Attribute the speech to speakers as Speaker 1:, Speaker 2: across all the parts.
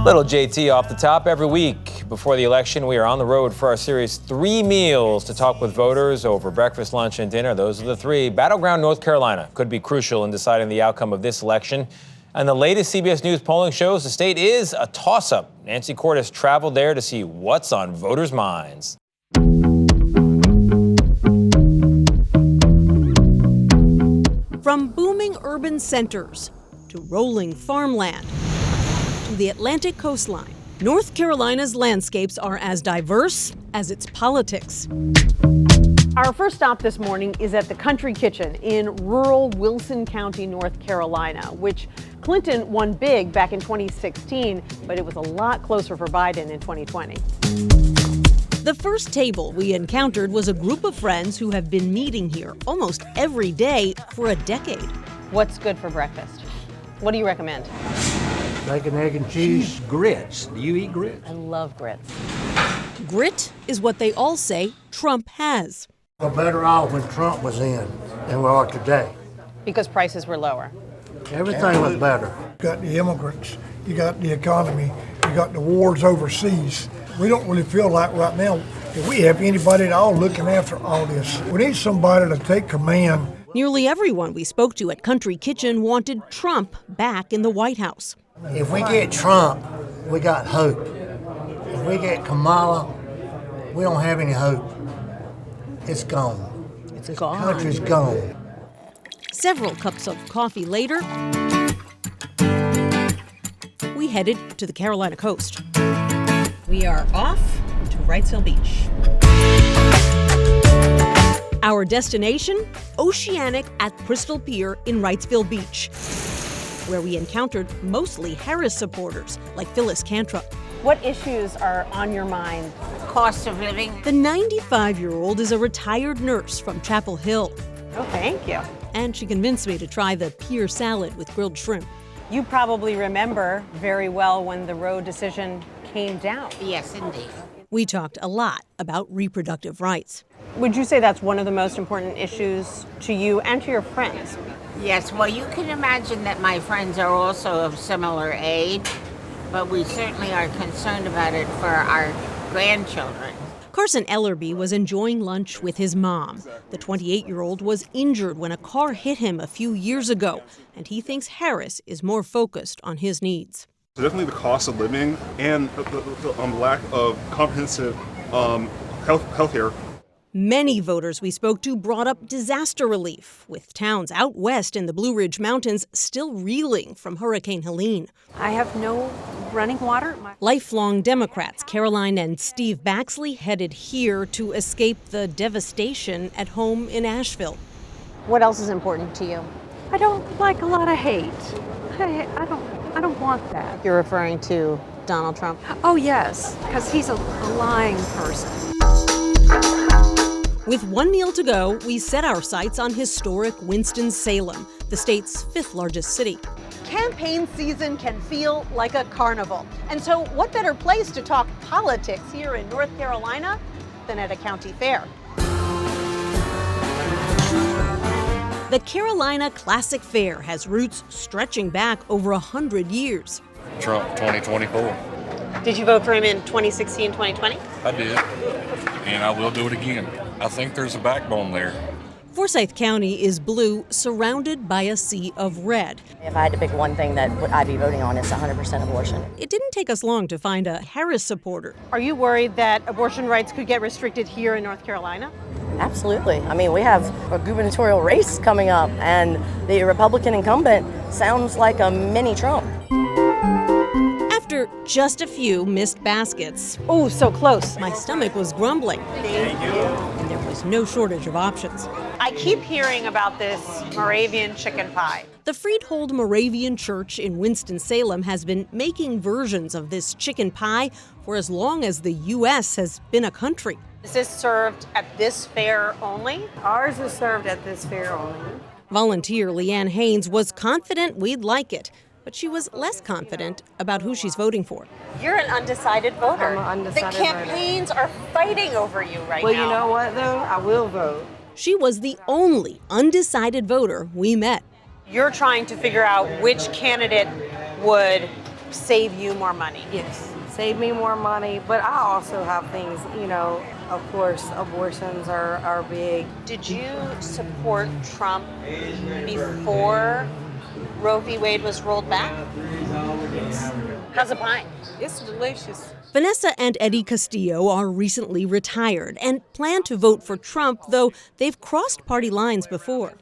Speaker 1: Little JT off the top. Every week before the election, we are on the road for our series 3 Meals to talk with voters over breakfast, lunch, and dinner. Those are the 3. Battleground, North Carolina could be crucial in deciding the outcome of this election. And the latest CBS News polling shows the state is a toss-up. Nancy Cordes traveled there to see what's on voters' minds.
Speaker 2: From booming urban centers to rolling farmland to the Atlantic coastline, North Carolina's landscapes are as diverse as its politics.
Speaker 3: Our first stop this morning is at the Country Kitchen in rural Wilson County, North Carolina, which Clinton won big back in 2016, but it was a lot closer for Biden in 2020.
Speaker 2: The first table we encountered was a group of friends who have been meeting here almost every day for a decade.
Speaker 3: What's good for breakfast? What do you recommend?
Speaker 4: Bacon, egg, and cheese. Grits. Do you eat grits?
Speaker 3: I love grits.
Speaker 2: Grit is what they all say Trump has.
Speaker 4: We're better off when Trump was in than we are today.
Speaker 3: Because prices were lower.
Speaker 4: Everything was better.
Speaker 5: You got the immigrants, you got the economy, you got the wars overseas. We don't really feel like right now that we have anybody at all looking after all this. We need somebody to take command.
Speaker 2: Nearly everyone we spoke to at Country Kitchen wanted Trump back in the White House.
Speaker 4: If we get Trump, we got hope. If we get Kamala, we don't have any hope. It's gone.
Speaker 3: It's gone.
Speaker 4: The country's gone.
Speaker 2: Several cups of coffee later, we headed to the Carolina coast.
Speaker 6: We are off to Wrightsville Beach.
Speaker 2: Our destination, Oceanic at Crystal Pier in Wrightsville Beach, where we encountered mostly Harris supporters like Phyllis Cantrop.
Speaker 3: What issues are on your mind?
Speaker 7: Cost of living.
Speaker 2: The 95-year-old is a retired nurse from Chapel Hill.
Speaker 3: Oh, thank you.
Speaker 2: And she convinced me to try the pier salad with grilled shrimp.
Speaker 3: You probably remember very well when the Roe decision came down.
Speaker 7: Yes, indeed.
Speaker 2: We talked a lot about reproductive rights.
Speaker 3: Would you say that's one of the most important issues to you and to your friends?
Speaker 7: Yes, well, you can imagine that my friends are also of similar age, but we certainly are concerned about it for our grandchildren.
Speaker 2: Carson Ellerby was enjoying lunch with his mom. The 28-year-old was injured when a car hit him a few years ago, and he thinks Harris is more focused on his needs.
Speaker 8: Definitely the cost of living and the lack of comprehensive health care.
Speaker 2: Many voters we spoke to brought up disaster relief, with towns out west in the Blue Ridge Mountains still reeling from Hurricane Helene.
Speaker 3: I have no running water.
Speaker 2: Lifelong Democrats Caroline and Steve Baxley headed here to escape the devastation at home in Asheville.
Speaker 3: What else is important to you?
Speaker 9: I don't like a lot of hate. I don't want that.
Speaker 3: You're referring to Donald Trump?
Speaker 9: Oh, yes, because he's a lying person.
Speaker 2: With 1 meal to go, we set our sights on historic Winston-Salem, the state's 5th largest city.
Speaker 3: Campaign season can feel like a carnival. And so what better place to talk politics here in North Carolina than at a county fair?
Speaker 2: The Carolina Classic Fair has roots stretching back over 100 years.
Speaker 10: Trump 2024.
Speaker 3: Did you vote for him in 2016, 2020?
Speaker 10: I did, and I will do it again. I think there's a backbone there.
Speaker 2: Forsyth County is blue, surrounded by a sea of red.
Speaker 11: If I had to pick one thing that I'd be voting on, it's 100% abortion.
Speaker 2: It didn't take us long to find a Harris supporter.
Speaker 3: Are you worried that abortion rights could get restricted here in North Carolina?
Speaker 11: Absolutely. I mean, we have a gubernatorial race coming up, and the Republican incumbent sounds like a mini Trump.
Speaker 2: After just a few missed baskets,
Speaker 3: oh, so close,
Speaker 2: my stomach was grumbling.
Speaker 3: Thank you.
Speaker 2: And there was no shortage of options.
Speaker 3: I keep hearing about this Moravian chicken pie.
Speaker 2: The Freehold Moravian Church in Winston-Salem has been making versions of this chicken pie for as long as the U.S. has been a country.
Speaker 3: Is this served at this fair only?
Speaker 9: Ours is served at this fair only.
Speaker 2: Volunteer Leanne Haynes was confident we'd like it, but she was less confident about who she's voting for.
Speaker 3: You're an undecided voter.
Speaker 9: I'm an undecided
Speaker 3: the campaigns are fighting over you right now.
Speaker 9: Well, you know what, though? I will vote.
Speaker 2: She was the only undecided voter we met.
Speaker 3: You're trying to figure out which candidate would save you more money.
Speaker 11: Yes, save me more money, but I also have things, of course, abortions are big.
Speaker 3: Did you support Trump before Roe v. Wade was rolled back?
Speaker 11: Yes.
Speaker 3: How's the pie?
Speaker 11: It's delicious.
Speaker 2: Vanessa and Eddie Castillo are recently retired and plan to vote for Trump, though they've crossed party lines before.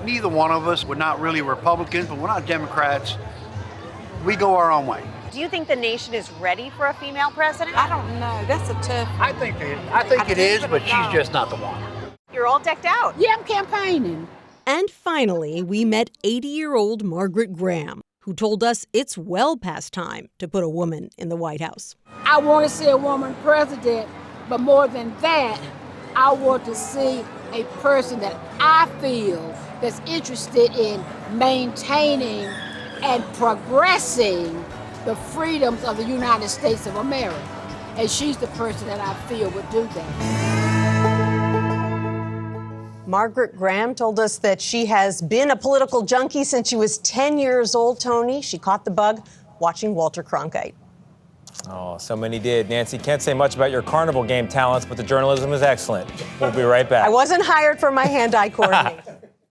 Speaker 12: Neither one of us, we're not really Republicans, but we're not Democrats. We go our own way.
Speaker 3: Do you think the nation is ready for a female president?
Speaker 11: I don't know. That's a tough one.
Speaker 12: I think it is, but she's just not the one.
Speaker 3: You're all decked out.
Speaker 11: Yeah, I'm campaigning.
Speaker 2: And finally, we met 80-year-old Margaret Graham, who told us it's well past time to put a woman in the White House.
Speaker 13: I want to see a woman president, but more than that, I want to see a person that I feel that's interested in maintaining and progressing the freedoms of the United States of America. And she's the person that I feel would do that.
Speaker 6: Margaret Graham told us that she has been a political junkie since she was 10 years old, Tony. She caught the bug watching Walter Cronkite.
Speaker 1: Oh, so many did. Nancy, can't say much about your carnival game talents, but the journalism is excellent. We'll be right back.
Speaker 6: I wasn't hired for my hand-eye coordination.